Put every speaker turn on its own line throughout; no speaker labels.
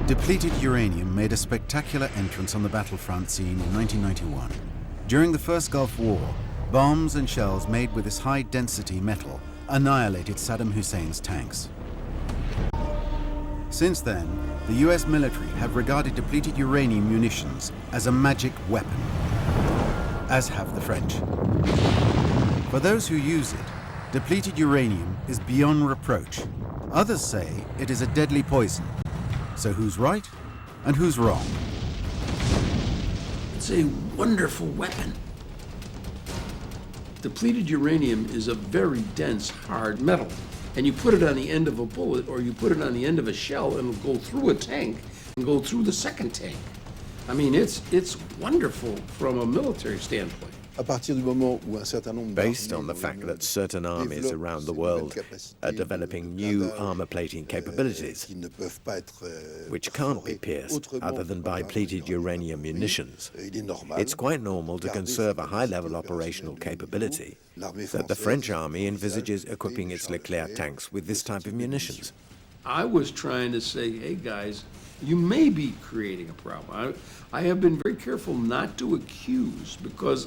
Depleted uranium made a spectacular entrance on the battlefront scene in 1991. During the First Gulf War, bombs and shells made with this high-density metal annihilated Saddam Hussein's tanks. Since then, the US military have regarded depleted uranium munitions as a magic weapon, as have the French. For those who use it, depleted uranium is beyond reproach. Others say it is a deadly poison. So who's right and who's wrong?
It's a wonderful weapon. Depleted uranium is a very dense, hard metal. And you put it on the end of a bullet or you put it on the end of a shell and it'll go through a tank and go through the second tank. I mean, it's wonderful from a military standpoint.
Based on the fact that certain armies around the world are developing new armor-plating capabilities, which can't be pierced other than by depleted uranium munitions, it's quite normal to conserve a high-level operational capability that the French army envisages equipping its Leclerc tanks with this type of munitions.
I was trying to say, hey guys, you may be creating a problem. I have been very careful not to accuse because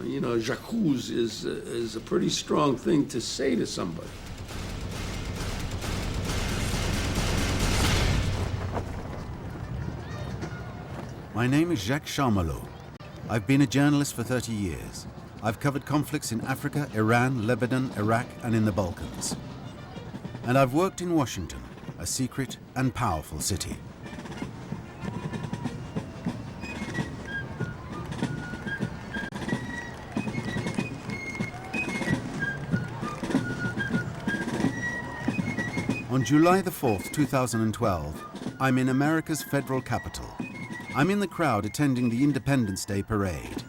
you know, j'accuse is a pretty strong thing to say to somebody.
My name is Jacques Charmelot. I've been a journalist for 30 years. I've covered conflicts in Africa, Iran, Lebanon, Iraq, and in the Balkans. And I've worked in Washington, a secret and powerful city. On July the 4th, 2012, I'm in America's federal capital. I'm in the crowd attending the Independence Day parade.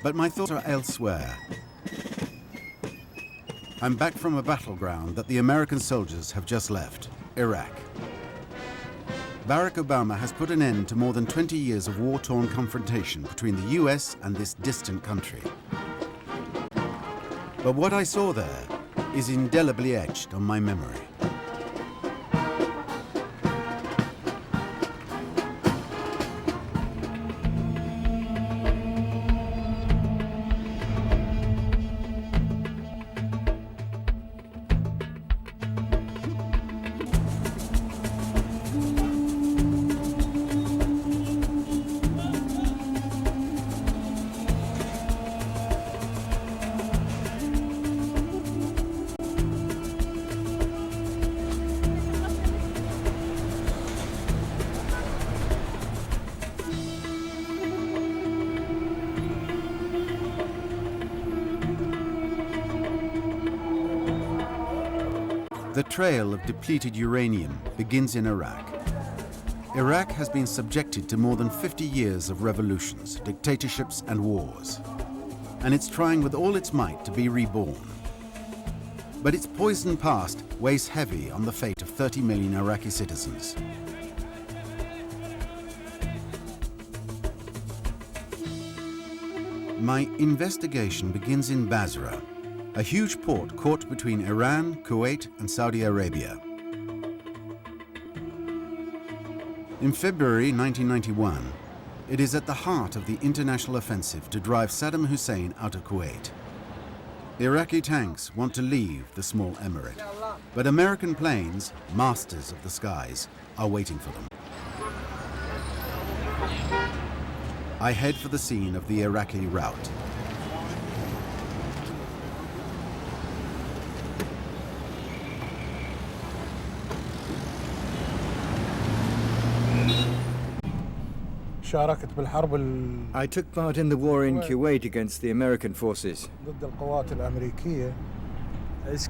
But my thoughts are elsewhere. I'm back from a battleground that the American soldiers have just left, Iraq. Barack Obama has put an end to more than 20 years of war-torn confrontation between the US and this distant country. But what I saw there is indelibly etched on my memory. The trail of depleted uranium begins in Iraq. Iraq has been subjected to more than 50 years of revolutions, dictatorships, and wars. And it's trying with all its might to be reborn. But its poisoned past weighs heavy on the fate of 30 million Iraqi citizens. My investigation begins in Basra, a huge port caught between Iran, Kuwait, and Saudi Arabia. In February 1991, it is at the heart of the international offensive to drive Saddam Hussein out of Kuwait. Iraqi tanks want to leave the small emirate, but American planes, masters of the skies, are waiting for them. I head for the scene of the Iraqi rout.
I took part in the war in Kuwait against the American forces.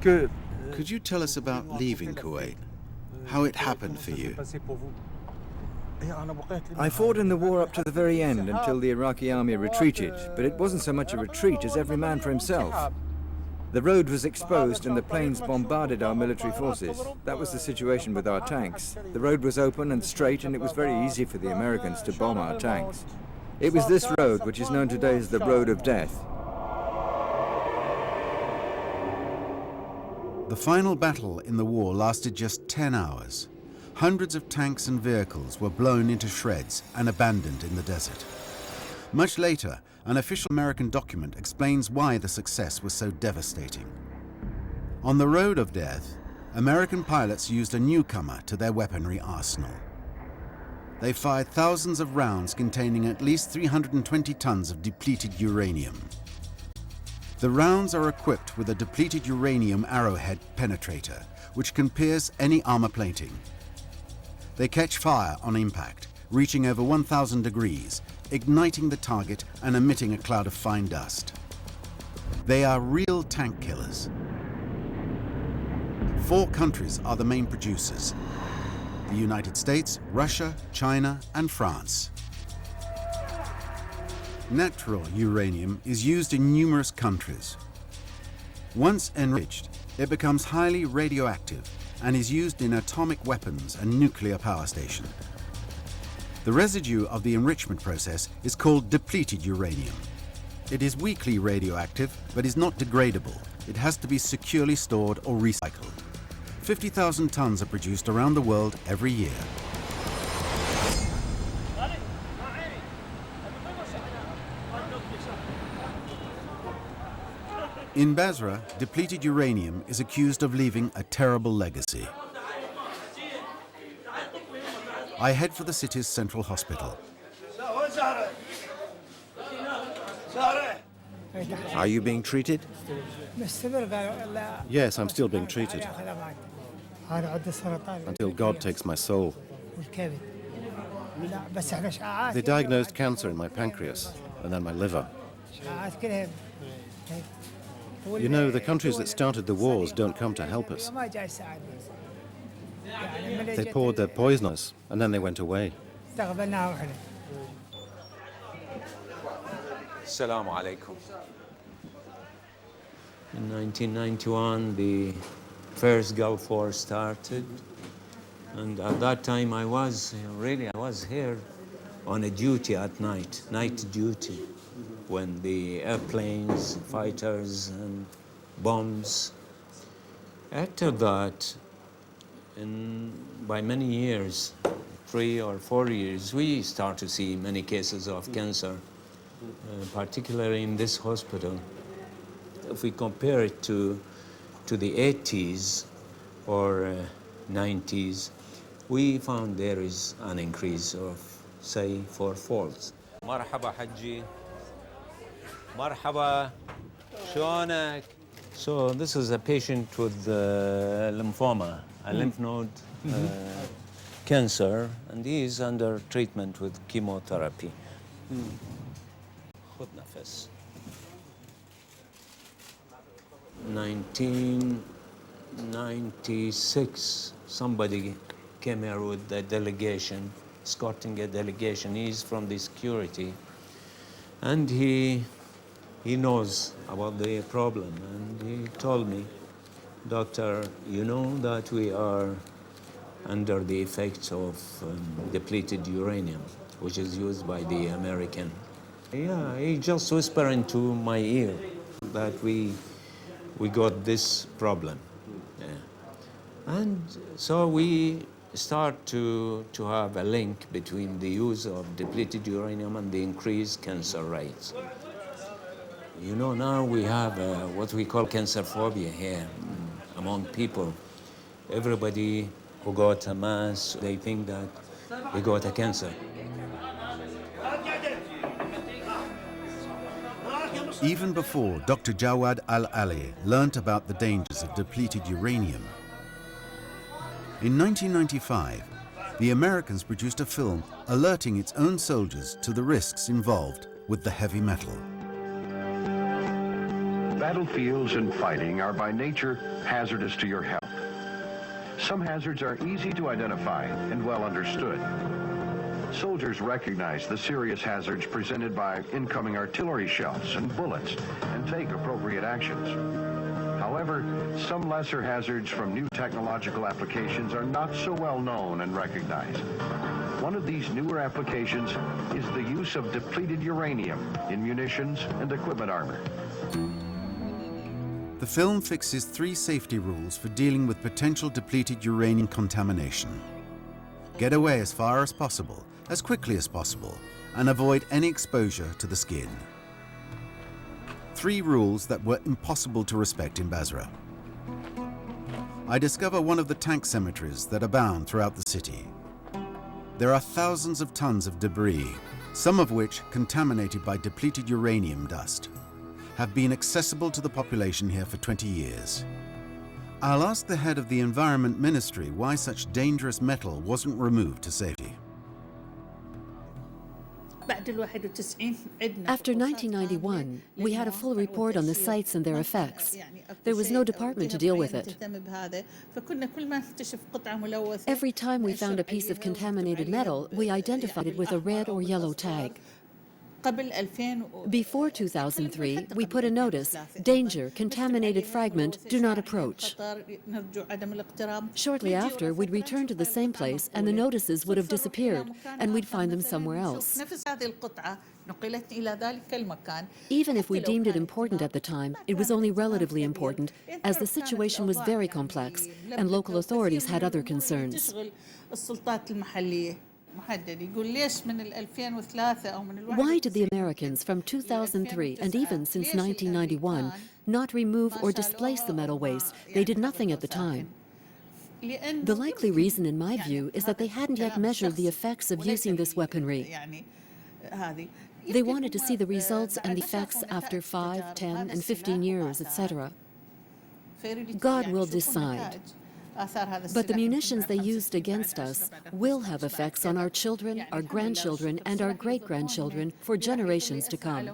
Could you tell us about leaving Kuwait? How it happened for you?
I fought in the war up to the very end until the Iraqi army retreated, but it wasn't so much a retreat as every man for himself. The road was exposed and the planes bombarded our military forces. That was the situation with our tanks. The road was open and straight and it was very easy for the Americans to bomb our tanks. It was this road, which is known today as the Road of Death.
The final battle in the war lasted just 10 hours. hundreds of tanks and vehicles were blown into shreds and abandoned in the desert. Much later, an official American document explains why the success was so devastating. On the road of death, American pilots used a newcomer to their weaponry arsenal. They fired thousands of rounds containing at least 320 tons of depleted uranium. The rounds are equipped with a depleted uranium arrowhead penetrator, which can pierce any armor plating. They catch fire on impact, reaching over 1,000 degrees, igniting the target and emitting a cloud of fine dust. They are real tank killers. 4 countries are the main producers: the United States, Russia, China, and France. Natural uranium is used in numerous countries. Once enriched, it becomes highly radioactive and is used in atomic weapons and nuclear power stations. The residue of the enrichment process is called depleted uranium. It is weakly radioactive, but is not degradable. It has to be securely stored or recycled. 50,000 tons are produced around the world every year. In Basra, depleted uranium is accused of leaving a terrible legacy. I head for the city's central hospital.
Are you being treated?
Yes, I'm still being treated. Until God takes my soul. They diagnosed cancer in my pancreas and then my liver. You know, the countries that started the wars don't come to help us. They poured their poison on us and then they went away.
Assalamu alaikum. In 1991, the first Gulf War started, and at that time I was here on a duty at night duty, when the airplanes, fighters, and bombs. After that, by many years, 3 or 4 years, we start to see many cases of cancer, particularly in this hospital. If we compare it to the 80s or 90s, we found there is an increase of, say, 4-fold. Marhaba Hajji. Marhaba. Shonak. So this is a patient with lymphoma, a lymph node cancer, and he is under treatment with chemotherapy. خذ نفس. 1996, somebody came here with a delegation, escorting a delegation. He's from the security, and he knows about the problem, and he told me, "Doctor, you know that we are under the effects of depleted uranium, which is used by the American." Yeah, he just whispered into my ear that we got this problem. Yeah. And so we start to have a link between the use of depleted uranium and the increased cancer rates. You know, now we have what we call cancer phobia here among people. Everybody who got a mass, they think that they got a cancer.
Even before Dr. Jawad Al-Ali learnt about the dangers of depleted uranium, in 1995, the Americans produced a film alerting its own soldiers to the risks involved with the heavy metal.
Battlefields and fighting are by nature hazardous to your health. Some hazards are easy to identify and well understood. Soldiers recognize the serious hazards presented by incoming artillery shells and bullets and take appropriate actions. However, some lesser hazards from new technological applications are not so well known and recognized. One of these newer applications is the use of depleted uranium in munitions and equipment armor.
The film fixes 3 safety rules for dealing with potential depleted uranium contamination. get away as far as possible, as quickly as possible, and avoid any exposure to the skin. 3 rules that were impossible to respect in Basra. I discover one of the tank cemeteries that abound throughout the city. There are thousands of tons of debris, some of which, contaminated by depleted uranium dust, have been accessible to the population here for 20 years. I'll ask the head of the Environment Ministry why such dangerous metal wasn't removed to safety.
After 1991, we had a full report on the sites and their effects. There was no department to deal with it. Every time we found a piece of contaminated metal, we identified it with a red or yellow tag. Before 2003, we put a notice, danger, contaminated fragment, do not approach. Shortly after, we'd return to the same place and the notices would have disappeared and we'd find them somewhere else. Even if we deemed it important at the time, it was only relatively important as the situation was very complex and local authorities had other concerns. Why did the Americans from 2003 and even since 1991 not remove or displace the metal waste? They did nothing at the time. The likely reason, in my view, is that they hadn't yet measured the effects of using this weaponry. They wanted to see the results and the effects after 5, 10, and 15 years, etc. God will decide. But the munitions they used against us will have effects on our children, our grandchildren, and our great-grandchildren for generations to come,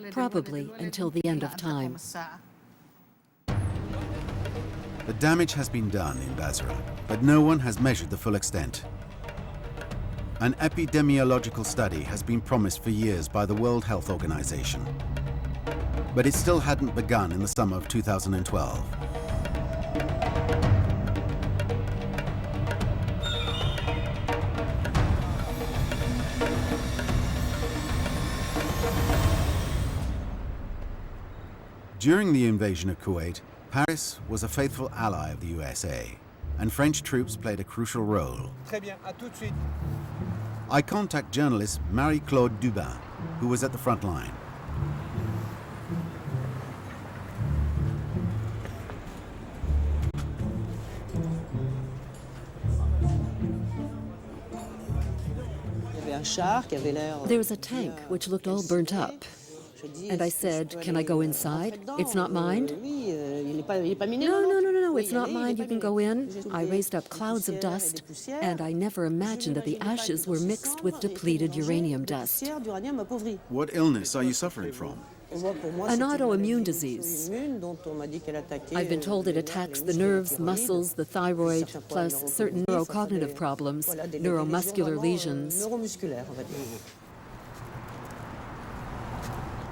probably until the end of time.
The damage has been done in Basra, but no one has measured the full extent. An epidemiological study has been promised for years by the World Health Organization, but it still hadn't begun in the summer of 2012. During the invasion of Kuwait, Paris was a faithful ally of the USA, and French troops played a crucial role. I contact journalist Marie-Claude Dubin, who was at the front line.
There was a tank which looked all burnt up. And I said, "Can I go inside? It's not mined?" No, it's not mined, you can go in. I raised up clouds of dust, and I never imagined that the ashes were mixed with depleted uranium dust.
What illness are you suffering from?
An autoimmune disease. I've been told it attacks the nerves, muscles, the thyroid, plus certain neurocognitive problems, neuromuscular lesions.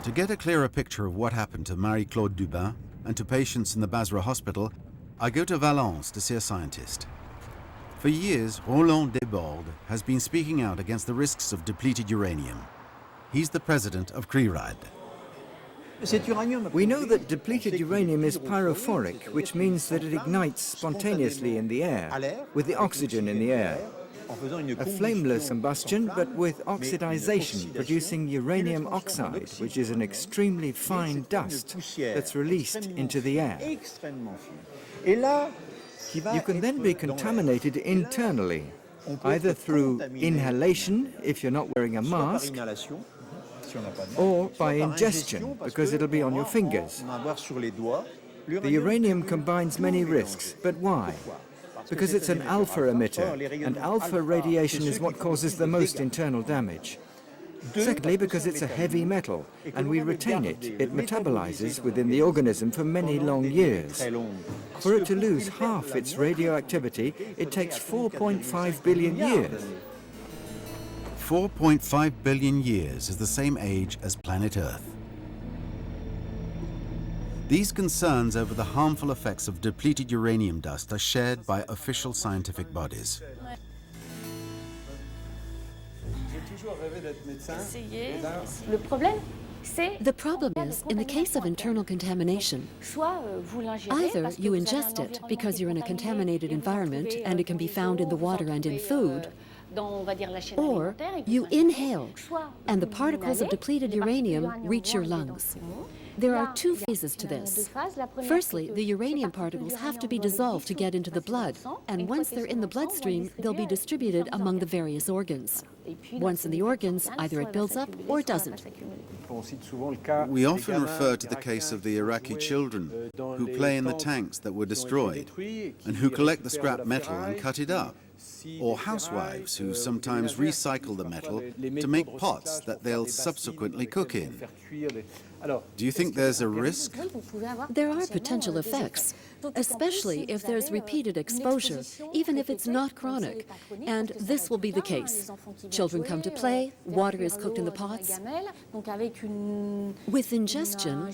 To get a clearer picture of what happened to Marie-Claude Dubin and to patients in the Basra hospital, I go to Valence to see a scientist. For years, Roland Desbordes has been speaking out against the risks of depleted uranium. He's the president of CRIRAD.
We know that depleted uranium is pyrophoric, which means that it ignites spontaneously in the air, with the oxygen in the air. A flameless combustion, but with oxidization, producing uranium oxide, which is an extremely fine dust that's released into the air. You can then be contaminated internally, either through inhalation, if you're not wearing a mask, or by ingestion, because it'll be on your fingers. The uranium combines many risks, but why? Because it's an alpha emitter, and alpha radiation is what causes the most internal damage. Secondly, because it's a heavy metal, and we retain it. It metabolizes within the organism for many long years. For it to lose half its radioactivity, it takes 4.5 billion years.
4.5 billion years is the same age as planet Earth. These concerns over the harmful effects of depleted uranium dust are shared by official scientific bodies.
The problem is, in the case of internal contamination, either you ingest it because you're in a contaminated environment and it can be found in the water and in food, Or you inhale, and the particles of depleted uranium reach your lungs. There are two phases to this. Firstly, the uranium particles have to be dissolved to get into the blood, and once they're in the bloodstream, they'll be distributed among the various organs. Once in the organs, either it builds up or it doesn't.
We often refer to the case of the Iraqi children who play in the tanks that were destroyed and who collect the scrap metal and cut it up, or housewives who sometimes recycle the metal to make pots that they'll subsequently cook in. Do you think there's a risk?
There are potential effects, especially if there's repeated exposure, even if it's not chronic. And this will be the case. Children come to play, water is cooked in the pots. With ingestion,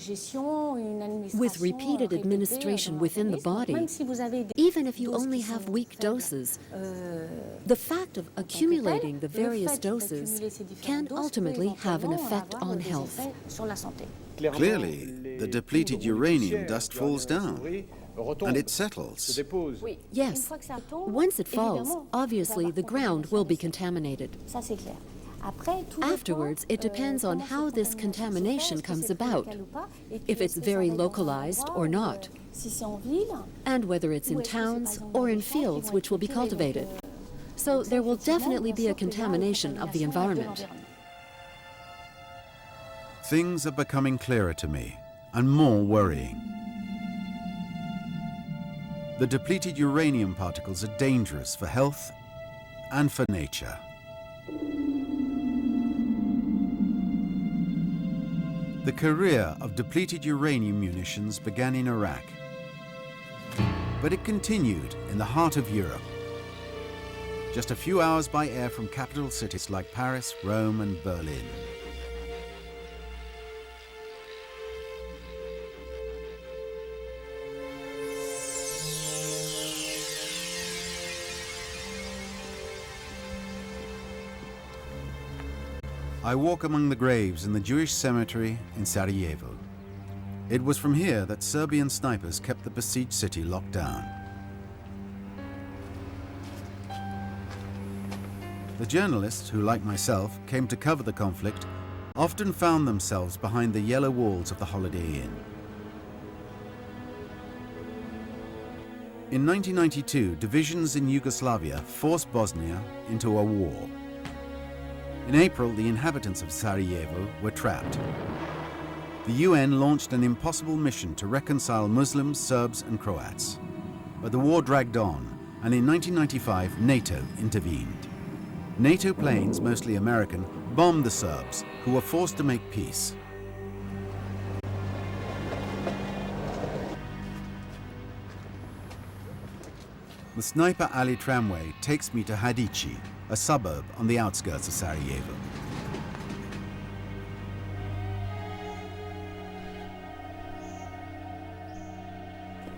with repeated administration within the body, even if you only have weak doses, the fact of accumulating the various doses can ultimately have an effect on health.
Clearly, the depleted uranium dust falls down, and it settles.
Yes. Once it falls, obviously the ground will be contaminated. Afterwards, it depends on how this contamination comes about, if it's very localized or not, and whether it's in towns or in fields which will be cultivated. So there will definitely be a contamination of the environment.
Things are becoming clearer to me, and more worrying. The depleted uranium particles are dangerous for health and for nature. The career of depleted uranium munitions began in Iraq, but it continued in the heart of Europe, just a few hours by air from capital cities like Paris, Rome, and Berlin. I walk among the graves in the Jewish cemetery in Sarajevo. It was from here that Serbian snipers kept the besieged city locked down. The journalists who, like myself, came to cover the conflict often found themselves behind the yellow walls of the Holiday Inn. In 1992, divisions in Yugoslavia forced Bosnia into a war. In April, the inhabitants of Sarajevo were trapped. The UN launched an impossible mission to reconcile Muslims, Serbs, and Croats. But the war dragged on, and in 1995, NATO intervened. NATO planes, mostly American, bombed the Serbs, who were forced to make peace. The Sniper Alley tramway takes me to Hadici, a suburb on the outskirts of Sarajevo.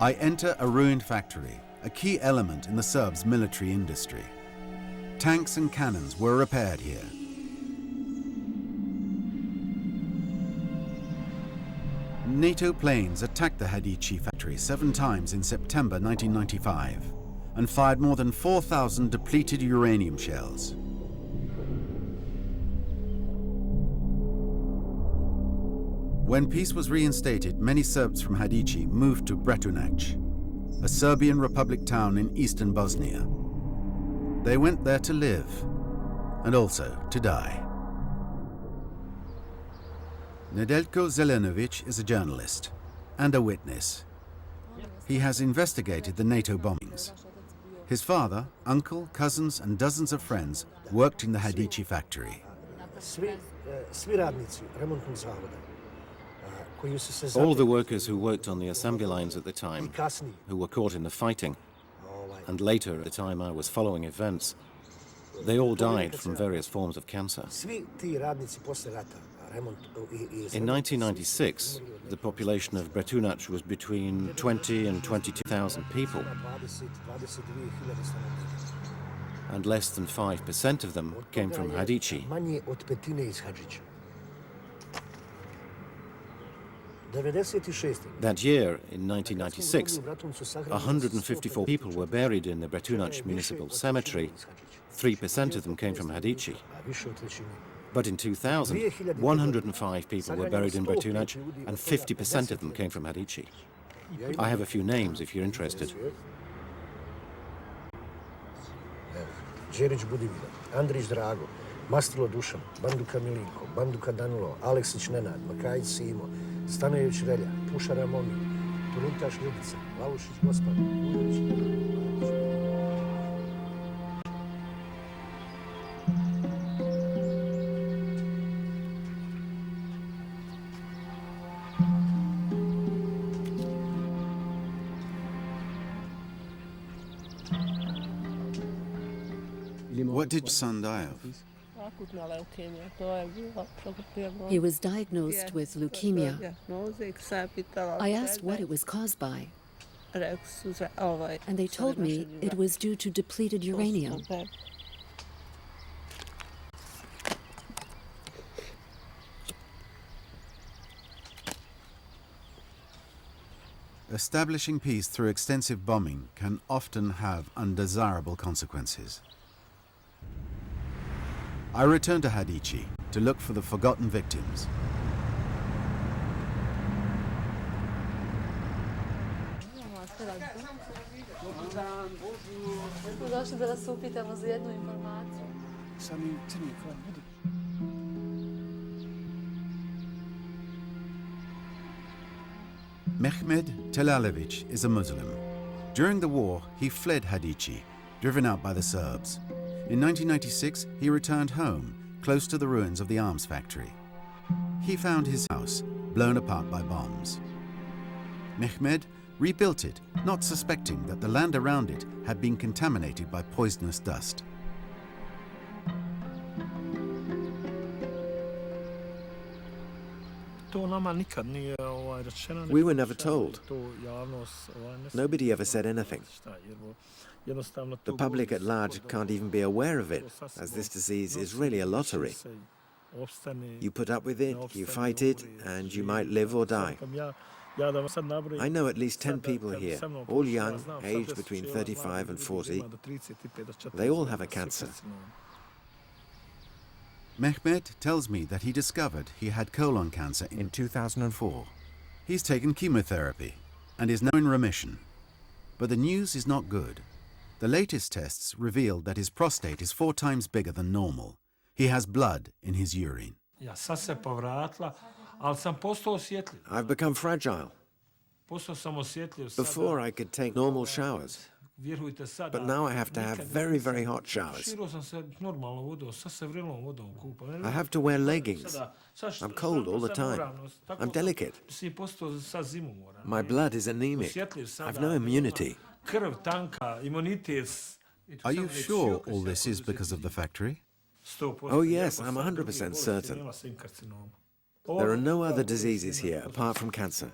I enter a ruined factory, a key element in the Serbs' military industry. Tanks and cannons were repaired here. NATO planes attacked the Hadici factory 7 times in September 1995 and fired more than 4,000 depleted uranium shells. When peace was reinstated, many Serbs from Hadici moved to Bretunac, a Serbian Republic town in eastern Bosnia. They went there to live and also to die. Nedeljko Zelenovic is a journalist and a witness. He has investigated the NATO bombings. His father, uncle, cousins, and dozens of friends worked in the Hadici factory.
All the workers who worked on the assembly lines at the time, who were caught in the fighting, and later at the time I was following events, they all died from various forms of cancer. In 1996, the population of Bretunac was between 20 and 22,000 people, and less than 5% of them came from Hadici. That year, in 1996, 154 people were buried in the Bretunac Municipal Cemetery, 3% of them came from Hadici. But in 2000, 105 people were buried in Bratunac, and 50% of them came from Hadici. I have a few names if you're interested.
Đerić Budimir, Andrić Drago, Mastilo Dušan, Banduka Milinko, Banduka Danilo, Aleksić Nenad, Makajić Simo, Stanojević Relja, Pušara Momi, Turintaš Ljubica, Valušić Gospar, Ujović.
What did son die of?
He was diagnosed with leukemia. I asked what it was caused by, and they told me it was due to depleted uranium.
Establishing peace through extensive bombing can often have undesirable consequences. I returned to Hadici to look for the forgotten victims. Mehmed Telalevich is a Muslim. During the war, he fled Hadici, driven out by the Serbs. In 1996, he returned home, close to the ruins of the arms factory. He found his house blown apart by bombs. Mehmed rebuilt it, not suspecting that the land around it had been contaminated by poisonous dust.
We were never told. Nobody ever said anything. The public at large can't even be aware of it, as this disease is really a lottery. You put up with it, you fight it, and you might live or die. I know at least 10 people here, all young, aged between 35 and 40. They all have a cancer.
Mehmet tells me that he discovered he had colon cancer in 2004. He's taken chemotherapy and is now in remission. But the news is not good. The latest tests revealed that his prostate is 4 times bigger than normal. He has blood in his urine.
I've become fragile. Before I could take normal showers, but now I have to have very, very hot showers. I have to wear leggings. I'm cold all the time. I'm delicate. My blood is anemic. I've no immunity.
Are you sure all this is because of the factory?
Oh yes, I'm 100% certain. There are no other diseases here apart from cancer.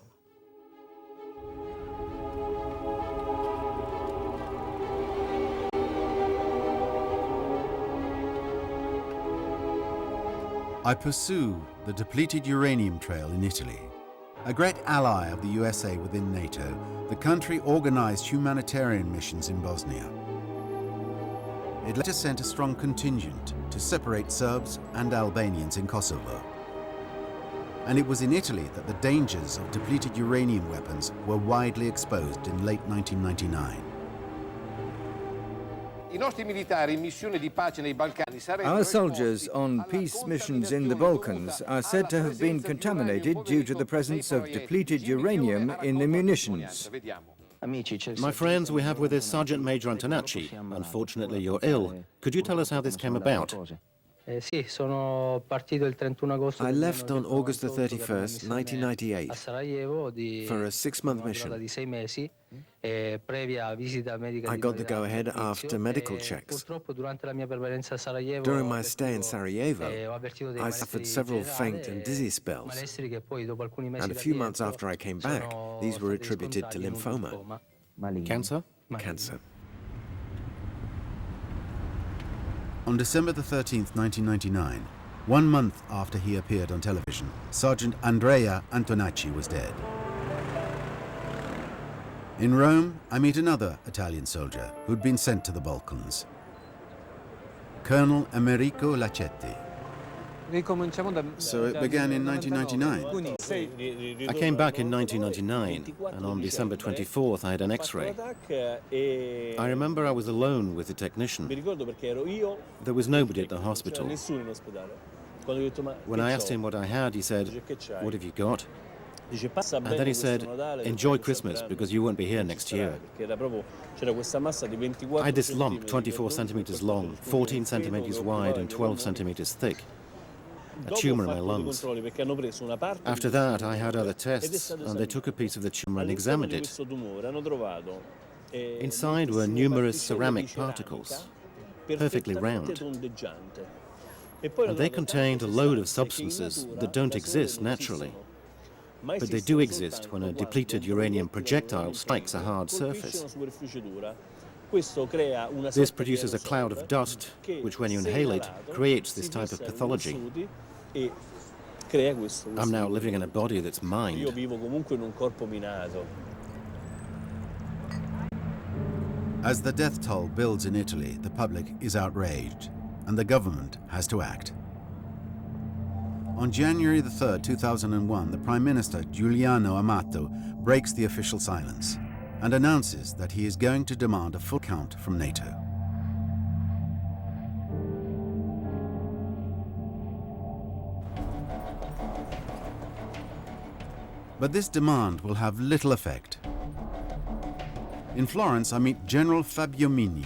I pursue the depleted uranium trail in Italy. A great ally of the USA within NATO, the country organized humanitarian missions in Bosnia. It later sent a strong contingent to separate Serbs and Albanians in Kosovo. And it was in Italy that the dangers of depleted uranium weapons were widely exposed in late 1999.
Our soldiers on peace missions in the Balkans are said to have been contaminated due to the presence of depleted uranium in the munitions.
My friends, we have with us Sergeant Major Antonacci. Unfortunately, you're ill. Could you tell us how this came about?
I left on August the 31st, 1998, for a 6-month mission. I got the go-ahead after medical checks. During my stay in Sarajevo, I suffered several faint and dizzy spells, and a few months after I came back, these were attributed to lymphoma.
Cancer?
Cancer.
On December the 13th, 1999, 1 month after he appeared on television, Sergeant Andrea Antonacci was dead. In Rome, I meet another Italian soldier who'd been sent to the Balkans. Colonel Americo Lacetti.
So it began in 1999.
I came back in 1999, and on December 24th I had an X-ray. I remember I was alone with the technician. There was nobody at the hospital. When I asked him what I had, he said, "What have you got?" And then he said, "Enjoy Christmas, because you won't be here next year." I had this lump, 24 centimeters long, 14 centimeters wide, and 12 centimeters thick. A tumor in my lungs. After that, I had other tests, and they took a piece of the tumor and examined it. Inside were numerous ceramic particles, perfectly round. And they contained a load of substances that don't exist naturally. But they do exist when a depleted uranium projectile strikes a hard surface. This produces a cloud of dust, which when you inhale it, creates this type of pathology. I'm now living in a body that's mined.
As the death toll builds in Italy, the public is outraged, and the government has to act. On January the 3rd, 2001, the Prime Minister, Giuliano Amato, breaks the official silence and announces that he is going to demand a full count from NATO. But this demand will have little effect. In Florence, I meet General Fabio Mini.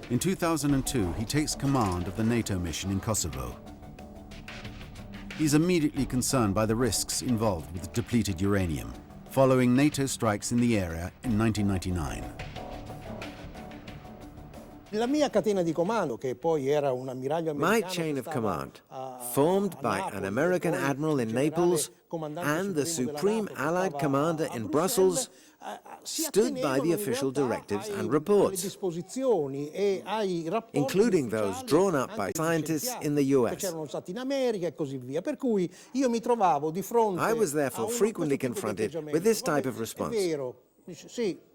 In 2002, he takes command of the NATO mission in Kosovo. He's immediately concerned by the risks involved with depleted uranium, following NATO strikes in the area in 1999.
My chain of command, formed by an American admiral in Naples and the Supreme Allied Commander in Brussels, stood by the official directives and reports, including those drawn up by scientists in the US. I was therefore frequently confronted with this type of response.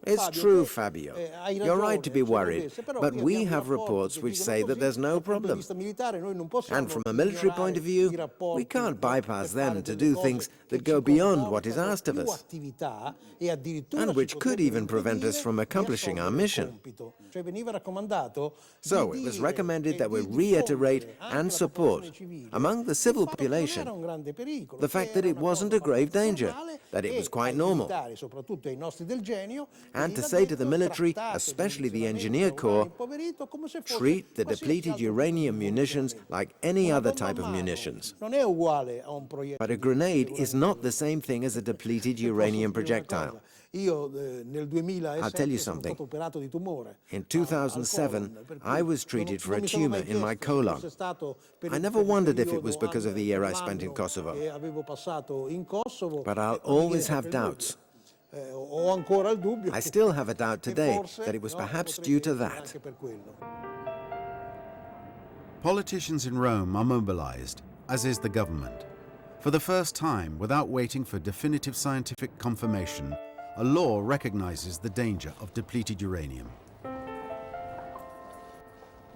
It's true, Fabio. You're right to be worried, but we have reports which say that there's no problem. And from a military point of view, we can't bypass them to do things that go beyond what is asked of us, and which could even prevent us from accomplishing our mission. So it was recommended that we reiterate and support, among the civil population, the fact that it wasn't a grave danger, that it was quite normal. And to say to the military, especially the engineer corps, treat the depleted uranium munitions like any other type of munitions. But a grenade is not the same thing as a depleted uranium projectile. I'll tell you something. In 2007, I was treated for a tumor in my colon. I never wondered if it was because of the year I spent in Kosovo. But I'll always have doubts. I still have a doubt today that it was perhaps due to that.
Politicians in Rome are mobilized, as is the government. For the first time, without waiting for definitive scientific confirmation, a law recognizes the danger of depleted uranium.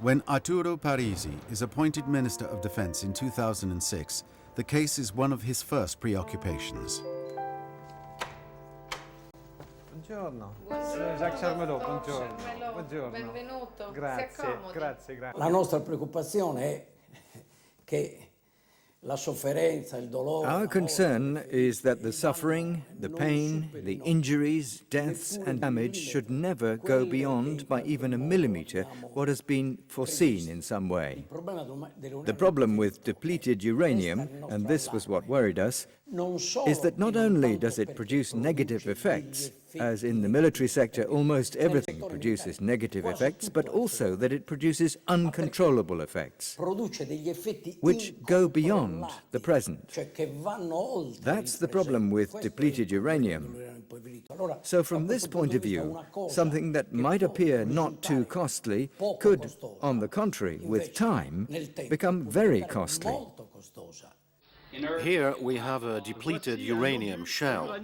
When Arturo Parisi is appointed Minister of Defense in 2006, the case is one of his first preoccupations.
Buongiorno. Jacques Charmelot, buongiorno. Buongiorno.
Benvenuto.
Grazie, grazie, grazie.
La nostra preoccupazione è che la sofferenza, il dolore.
Our concern is that the suffering, the pain, the injuries, deaths and damage should never go beyond, by even a millimeter, what has been foreseen in some way. The problem with depleted uranium, and this was what worried us, is that not only does it produce negative effects, as in the military sector almost everything produces negative effects, but also that it produces uncontrollable effects, which go beyond the present. That's the problem with depleted uranium. So from this point of view, something that might appear not too costly could, on the contrary, with time, become very costly.
Here we have a depleted uranium shell.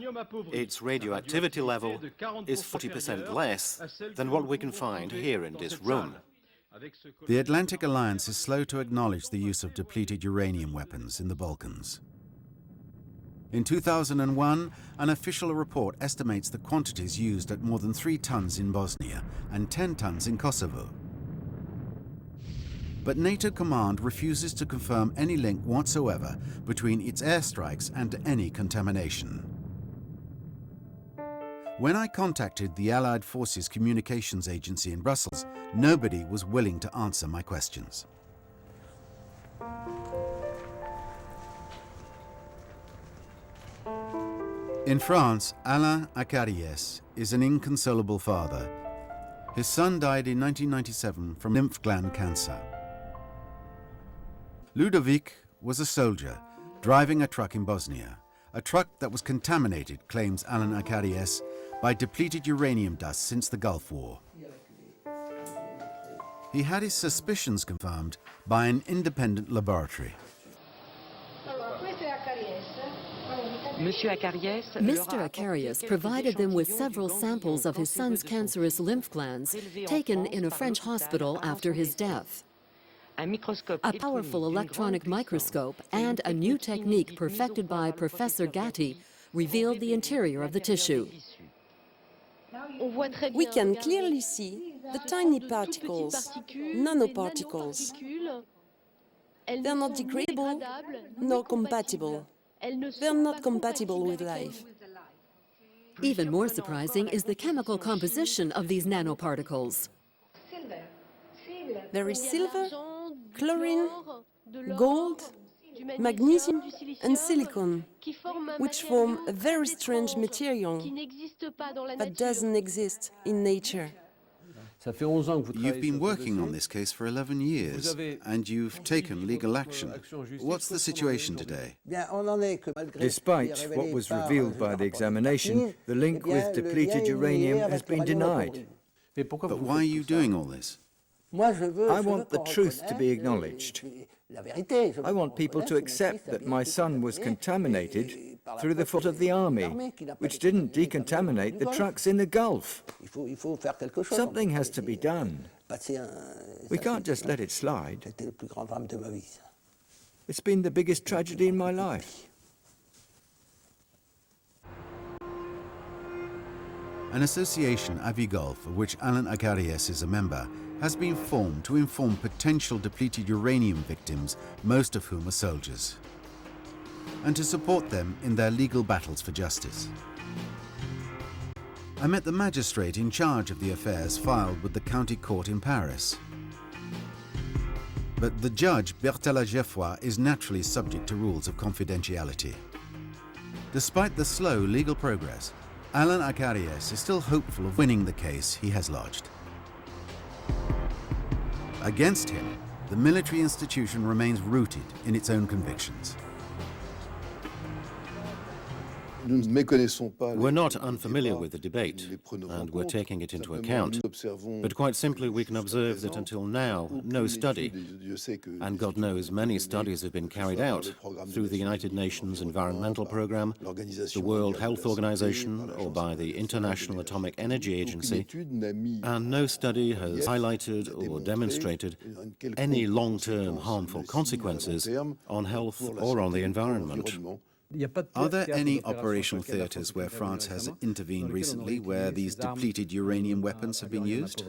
Its radioactivity level is 40% less than what we can find here in this room.
The Atlantic Alliance is slow to acknowledge the use of depleted uranium weapons in the Balkans. In 2001, an official report estimates the quantities used at more than 3 tons in Bosnia and 10 tons in Kosovo. But NATO command refuses to confirm any link whatsoever between its airstrikes and any contamination. When I contacted the Allied Forces Communications Agency in Brussels, nobody was willing to answer my questions. In France, Alain Acariès is an inconsolable father. His son died in 1997 from lymph gland cancer. Ludovic was a soldier driving a truck in Bosnia, a truck that was contaminated, claims Alain Acariès, by depleted uranium dust since the Gulf War. He had his suspicions confirmed by an independent laboratory.
Mr. Acariès provided them with several samples of his son's cancerous lymph glands taken in a French hospital after his death. A powerful electronic microscope and a new technique perfected by Professor Gatti revealed the interior of the tissue.
We can clearly see the tiny particles, nanoparticles. They're not degradable nor compatible. They're not compatible with life.
Even more surprising is the chemical composition of these nanoparticles.
There is silver, chlorine, gold, magnesium and silicon, which form a very strange material that doesn't exist in nature.
You've been working on this case for 11 years, and you've taken legal action. What's the situation today?
Despite what was revealed by the examination, the link with depleted uranium has been denied.
But why are you doing all this?
I want the truth to be acknowledged. I want people to accept that my son was contaminated through the fault of the army, which didn't decontaminate the trucks in the Gulf. Something has to be done. We can't just let it slide. It's been the biggest tragedy in my life.
An association, Avigulf, of which Alain Acariès is a member, has been formed to inform potential depleted uranium victims, most of whom are soldiers, and to support them in their legal battles for justice. I met the magistrate in charge of the affairs filed with the county court in Paris. But the judge, Bertella Geoffroy, is naturally subject to rules of confidentiality. Despite the slow legal progress, Alain Acariès is still hopeful of winning the case he has lodged. Against him, the military institution remains rooted in its own convictions.
We're not unfamiliar with the debate, and we're taking it into account. But quite simply, we can observe that until now, no study, and God knows many studies have been carried out through the United Nations Environmental Programme, the World Health Organization, or by the International Atomic Energy Agency, and no study has highlighted or demonstrated any long-term harmful consequences on health or on the environment.
Are there any operational theatres where France has intervened recently where these depleted uranium weapons have been used?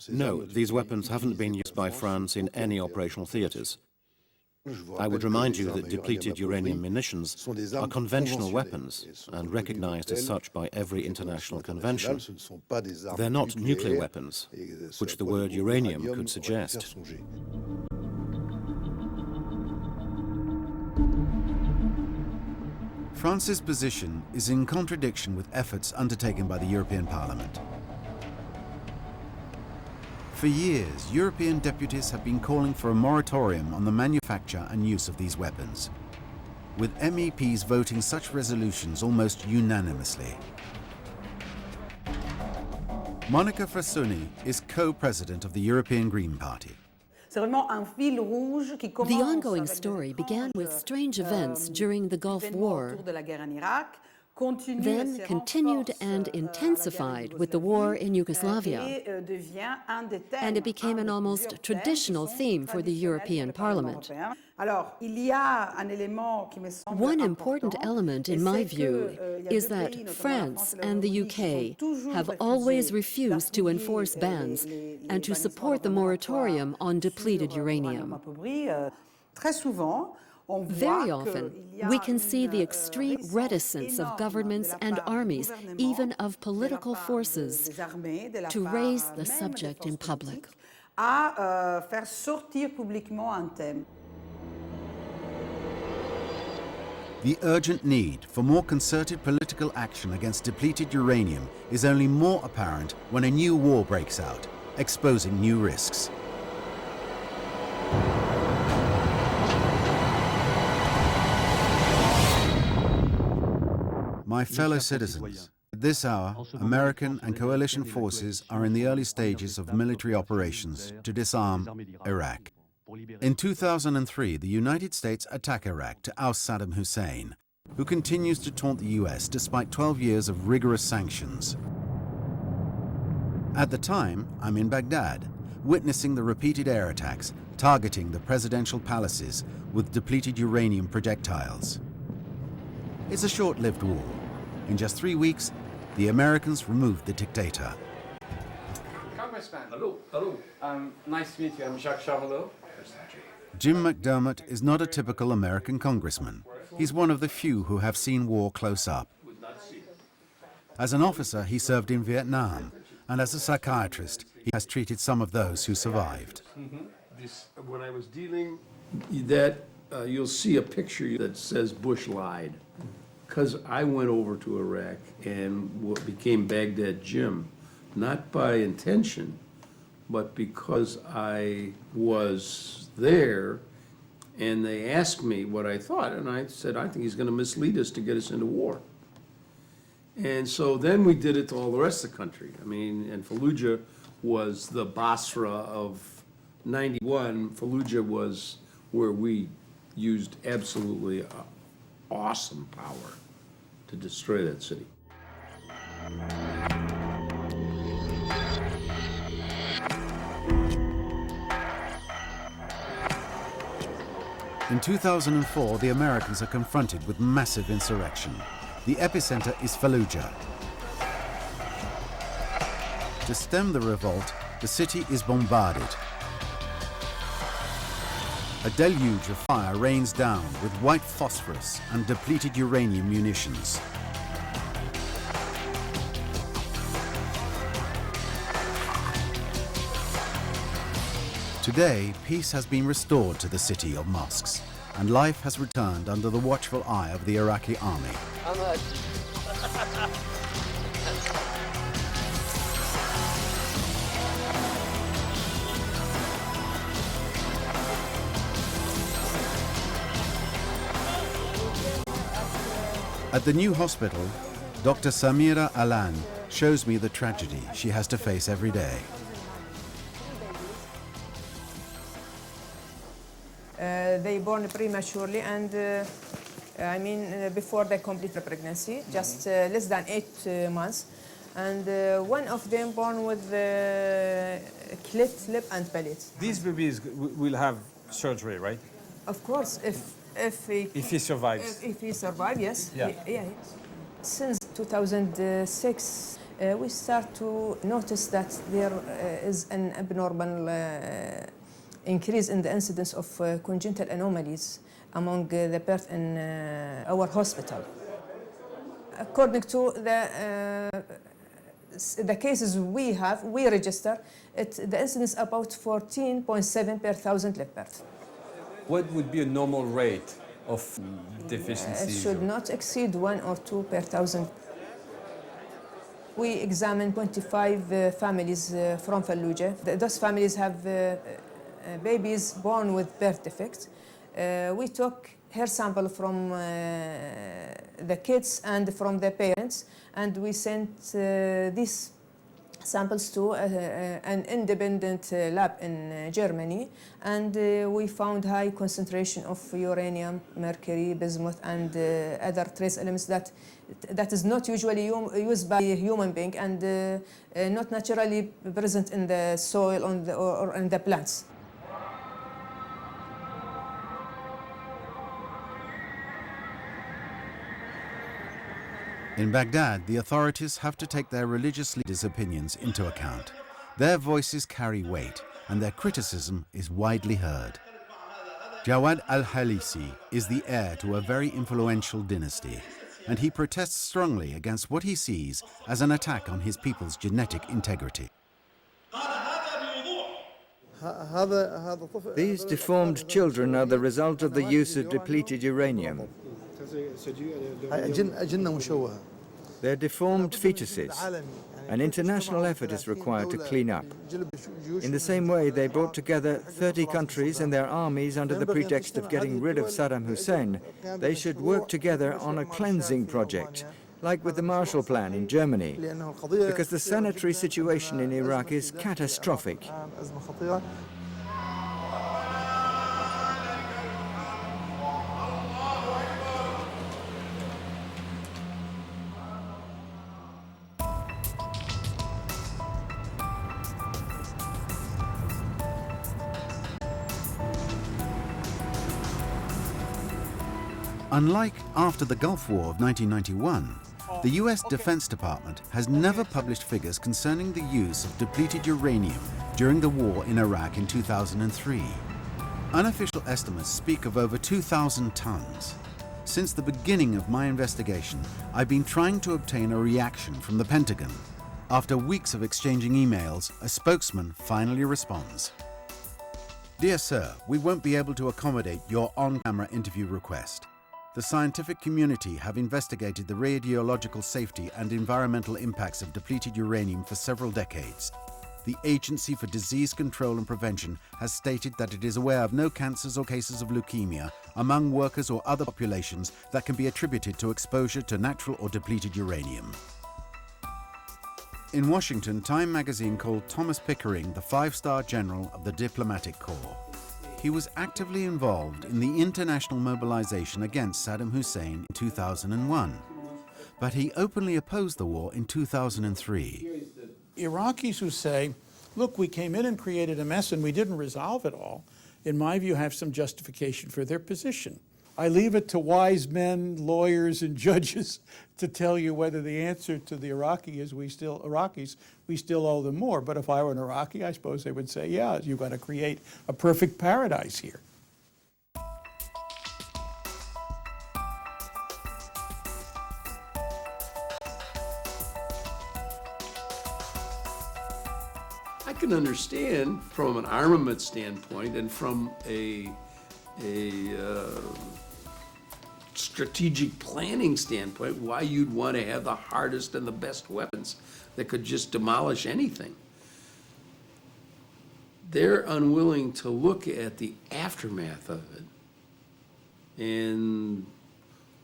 No, these weapons haven't been used by France in any operational theatres. I would remind you that depleted uranium munitions are conventional weapons and recognized as such by every international convention. They're not nuclear weapons, which the word uranium could suggest.
France's position is in contradiction with efforts undertaken by the European Parliament. For years, European deputies have been calling for a moratorium on the manufacture and use of these weapons, with MEPs voting such resolutions almost unanimously. Monica Frassoni is co-president of the European Green Party.
The ongoing story began with strange events during the Gulf War. then continued and intensified with the war in Yugoslavia, and it became an almost traditional theme for the European Parliament. One important element, in my view, is that France and the UK have always refused to enforce bans and to support the moratorium on depleted uranium. Very often, we can see the extreme reticence of governments and armies, even of political forces, to raise the subject in public.
The urgent need for more concerted political action against depleted uranium is only more apparent when a new war breaks out, exposing new risks. My fellow citizens, at this hour, American and coalition forces are in the early stages of military operations to disarm Iraq. In 2003, the United States attacked Iraq to oust Saddam Hussein, who continues to taunt the US despite 12 years of rigorous sanctions. At the time, I'm in Baghdad, witnessing the repeated air attacks targeting the presidential palaces with depleted uranium projectiles. It's a short-lived war. In just 3 weeks, the Americans removed the dictator.
Congressman.
Hello, hello.
Nice to meet you. I'm Jacques Charmelot.
Jim McDermott is not a typical American congressman. He's one of the few who have seen war close up. As an officer, he served in Vietnam, and as a psychiatrist, he has treated some of those who survived.
When I was dealing, you'll see a picture that says Bush lied. Because I went over to Iraq and what became Baghdad Jim, not by intention, but because I was there and they asked me what I thought, and I said, I think he's going to mislead us to get us into war. And so then we did it to all the rest of the country. I mean, and Fallujah was the Basra of 91. Fallujah was where we used absolutely awesome power to destroy that city.
In 2004, the Americans are confronted with massive insurrection. The epicenter is Fallujah. To stem the revolt, the city is bombarded. A deluge of fire rains down with white phosphorus and depleted uranium munitions. Today, peace has been restored to the city of mosques, and life has returned under the watchful eye of the Iraqi army. At the new hospital, Dr. Samira Alan shows me the tragedy she has to face every day.
They born prematurely and before they complete the pregnancy, just less than 8 months. And one of them born with cleft lip and palate.
These babies will have surgery, right?
Of course, if
he survives.
If he survives, yes.
Yeah.
Since 2006, we start to notice that there is an abnormal increase in the incidence of congenital anomalies among the birth in our hospital. According to the cases we register, the incidence about 14.7 per 1,000 live birth.
What would be a normal rate of deficiencies?
It should not exceed 1 or 2 per 1,000. We examined 25 families from Fallujah. Those families have babies born with birth defects. We took hair sample from the kids and from the parents, and we sent these samples to an independent lab in Germany, and we found high concentration of uranium, mercury, bismuth, and other trace elements that is not usually used by a human being and not naturally present in the soil or in the plants.
In Baghdad, the authorities have to take their religious leaders' opinions into account. Their voices carry weight, and their criticism is widely heard. Jawad al-Halisi is the heir to a very influential dynasty, and he protests strongly against what he sees as an attack on his people's genetic integrity.
These deformed children are the result of the use of depleted uranium. They're deformed fetuses. An international effort is required to clean up. In the same way, they brought together 30 countries and their armies under the pretext of getting rid of Saddam Hussein. They should work together on a cleansing project, like with the Marshall Plan in Germany, because the sanitary situation in Iraq is catastrophic.
Unlike after the Gulf War of 1991, the US Defense Department has never published figures concerning the use of depleted uranium during the war in Iraq in 2003. Unofficial estimates speak of over 2,000 tons. Since the beginning of my investigation, I've been trying to obtain a reaction from the Pentagon. After weeks of exchanging emails, a spokesman finally responds. Dear sir, we won't be able to accommodate your on-camera interview request. The scientific community have investigated the radiological safety and environmental impacts of depleted uranium for several decades. The Agency for Disease Control and Prevention has stated that it is aware of no cancers or cases of leukemia among workers or other populations that can be attributed to exposure to natural or depleted uranium. In Washington, Time magazine called Thomas Pickering the five-star general of the diplomatic corps. He was actively involved in the international mobilization against Saddam Hussein in 2001, but he openly opposed the war in 2003.
Iraqis who say, look, we came in and created a mess and we didn't resolve it all, in my view, have some justification for their position. I leave it to wise men, lawyers, and judges to tell you whether the answer to the Iraqis is we still owe them more. But if I were an Iraqi, I suppose they would say, yeah, you've got to create a perfect paradise here.
I can understand from an armament standpoint and from a strategic planning standpoint why you'd want to have the hardest and the best weapons that could just demolish anything. They're unwilling to look at the aftermath of it and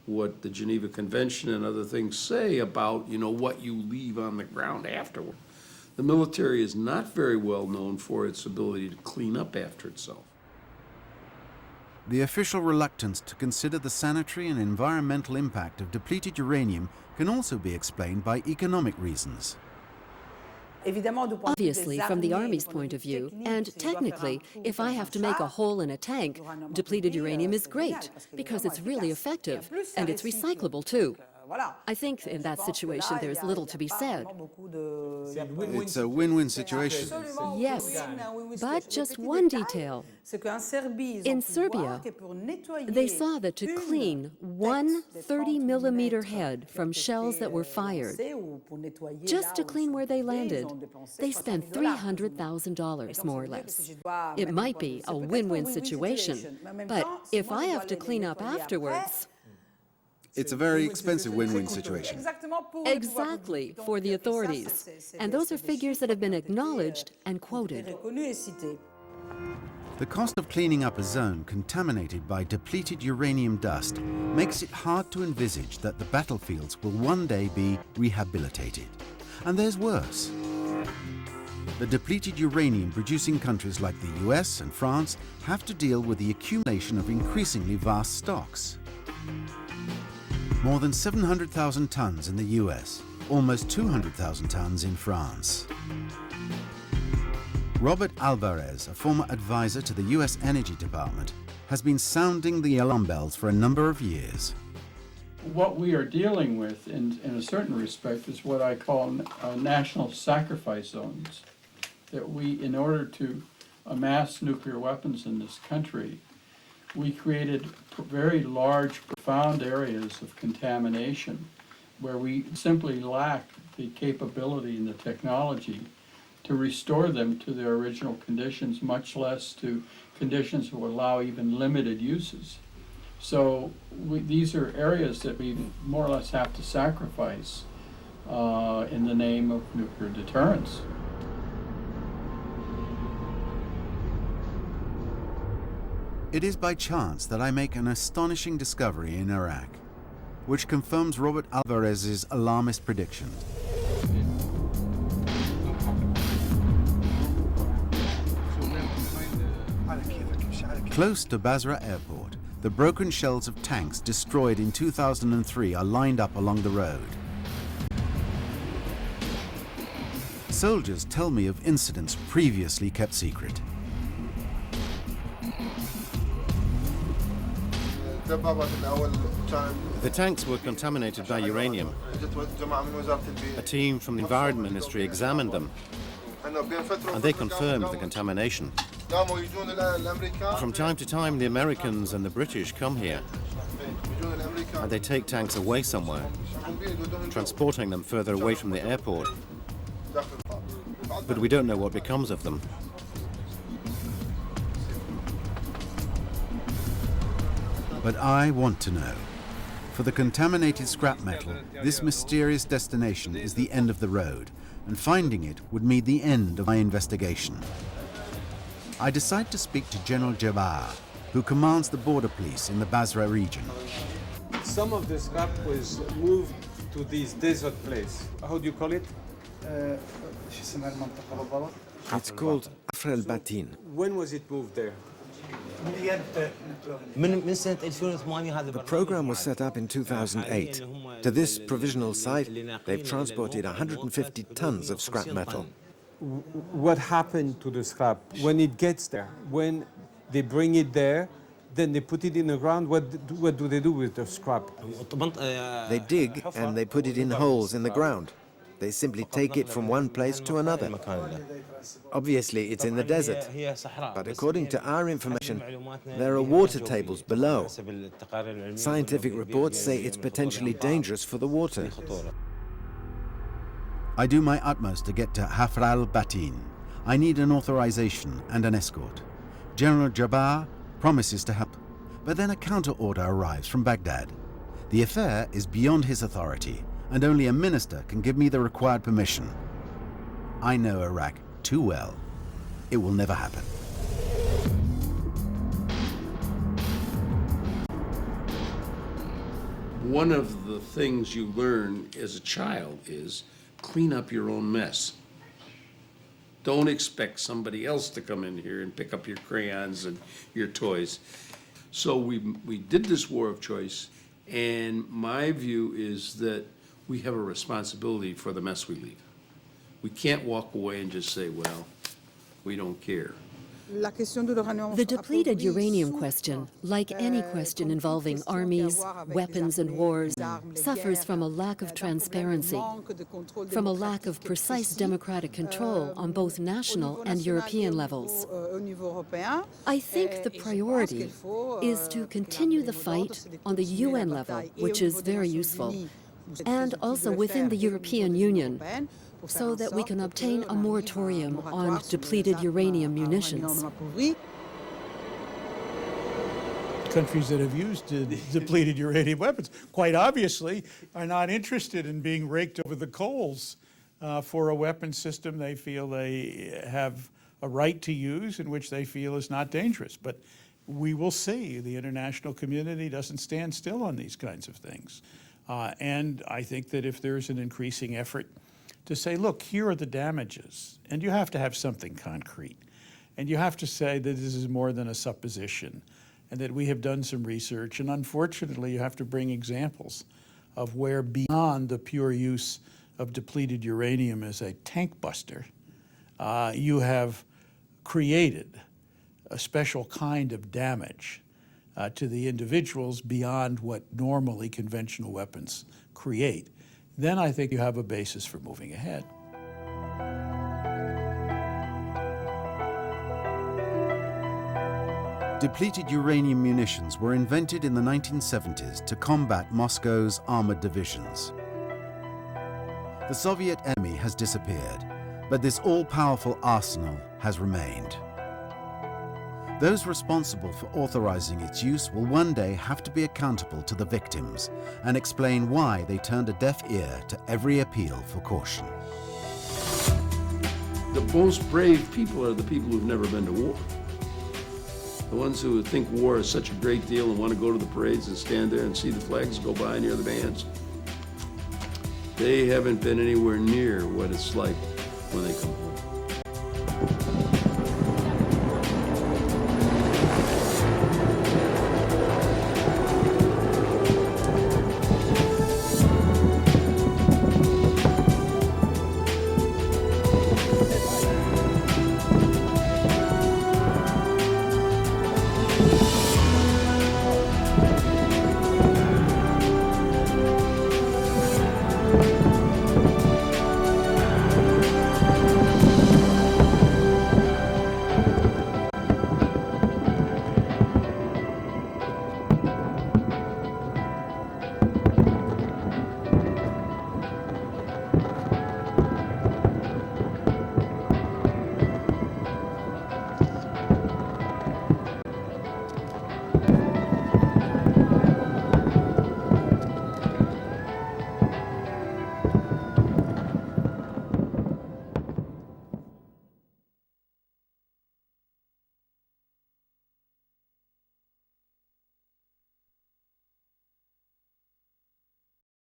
what the Geneva Convention and other things say about, what you leave on the ground afterward. The military is not very well known for its ability to clean up after itself.
The official reluctance to consider the sanitary and environmental impact of depleted uranium can also be explained by economic reasons.
Obviously, from the Army's point of view, and technically, if I have to make a hole in a tank, depleted uranium is great, because it's really effective, and it's recyclable too. I think in that situation there's little to be said.
It's a win-win situation.
Yes, but just one detail. In Serbia, they saw that to clean one 30-millimeter head from shells that were fired, just to clean where they landed, they spent $300,000, more or less. It might be a win-win situation, but if I have to clean up afterwards,
it's a very expensive win-win situation.
Exactly, for the authorities. And those are figures that have been acknowledged and quoted.
The cost of cleaning up a zone contaminated by depleted uranium dust makes it hard to envisage that the battlefields will one day be rehabilitated. And there's worse. the depleted uranium-producing countries like the US and France have to deal with the accumulation of increasingly vast stocks. More than 700,000 tons in the US, almost 200,000 tons in France. Robert Alvarez, a former advisor to the US Energy Department, has been sounding the alarm bells for a number of years.
What we are dealing with, in a certain respect, is what I call national sacrifice zones. That we, in order to amass nuclear weapons in this country, we created very large, profound areas of contamination where we simply lack the capability and the technology to restore them to their original conditions, much less to conditions that will allow even limited uses. So these are areas that we more or less have to sacrifice in the name of nuclear deterrence.
It is by chance that I make an astonishing discovery in Iraq, which confirms Robert Alvarez's alarmist prediction. Close to Basra Airport, the broken shells of tanks destroyed in 2003 are lined up along the road. Soldiers tell me of incidents previously kept secret.
The tanks were contaminated by uranium. A team from the Environment Ministry examined them, and they confirmed the contamination. From time to time, the Americans and the British come here, and they take tanks away somewhere, transporting them further away from the airport. But we don't know what becomes of them.
But I want to know. For the contaminated scrap metal, this mysterious destination is the end of the road, and finding it would mean the end of my investigation. I decide to speak to General Jabbar, who commands the border police in the Basra region.
Some of the scrap was moved to this desert place. How do you call it?
It's called Afr al-Batin.
When was it moved there?
The program was set up in 2008. To this provisional site, they've transported 150 tons of scrap metal.
What happened to the scrap when it gets there? When they bring it there, then they put it in the ground, what do they do with the scrap?
They dig and they put it in holes in the ground. They simply take it from one place to another. Obviously, it's in the desert, but according to our information, there are water tables below. Scientific reports say it's potentially dangerous for the water.
I do my utmost to get to Afr al-Batin. I need an authorization and an escort. General Jabbar promises to help, but then a counter-order arrives from Baghdad. The affair is beyond his authority, and only a minister can give me the required permission. I know Iraq too well. It will never happen.
One of the things you learn as a child is clean up your own mess. Don't expect somebody else to come in here and pick up your crayons and your toys. So we did this war of choice, and my view is that we have a responsibility for the mess we leave. We can't walk away and just say, well, we don't care.
The depleted uranium question, like any question involving armies, weapons, and wars, suffers from a lack of transparency, from a lack of precise democratic control on both national and European levels. I think the priority is to continue the fight on the UN level, which is very useful, and also within the European Union, so that we can obtain a moratorium on depleted uranium munitions.
Countries that have used depleted uranium weapons, quite obviously, are not interested in being raked over the coals for a weapon system they feel they have a right to use and which they feel is not dangerous. But we will see. The international community doesn't stand still on these kinds of things. And I think that if there's an increasing effort to say, look, here are the damages. And you have to have something concrete. And you have to say that this is more than a supposition and that we have done some research. And unfortunately, you have to bring examples of where beyond the pure use of depleted uranium as a tank buster, you have created a special kind of damage to the individuals beyond what normally conventional weapons create. Then I think you have a basis for moving ahead.
Depleted uranium munitions were invented in the 1970s to combat Moscow's armored divisions. The Soviet enemy has disappeared, but this all-powerful arsenal has remained. Those responsible for authorizing its use will one day have to be accountable to the victims and explain why they turned a deaf ear to every appeal for caution.
The most brave people are the people who've never been to war. The ones who think war is such a great deal and want to go to the parades and stand there and see the flags go by and hear the bands. They haven't been anywhere near what it's like when they come home.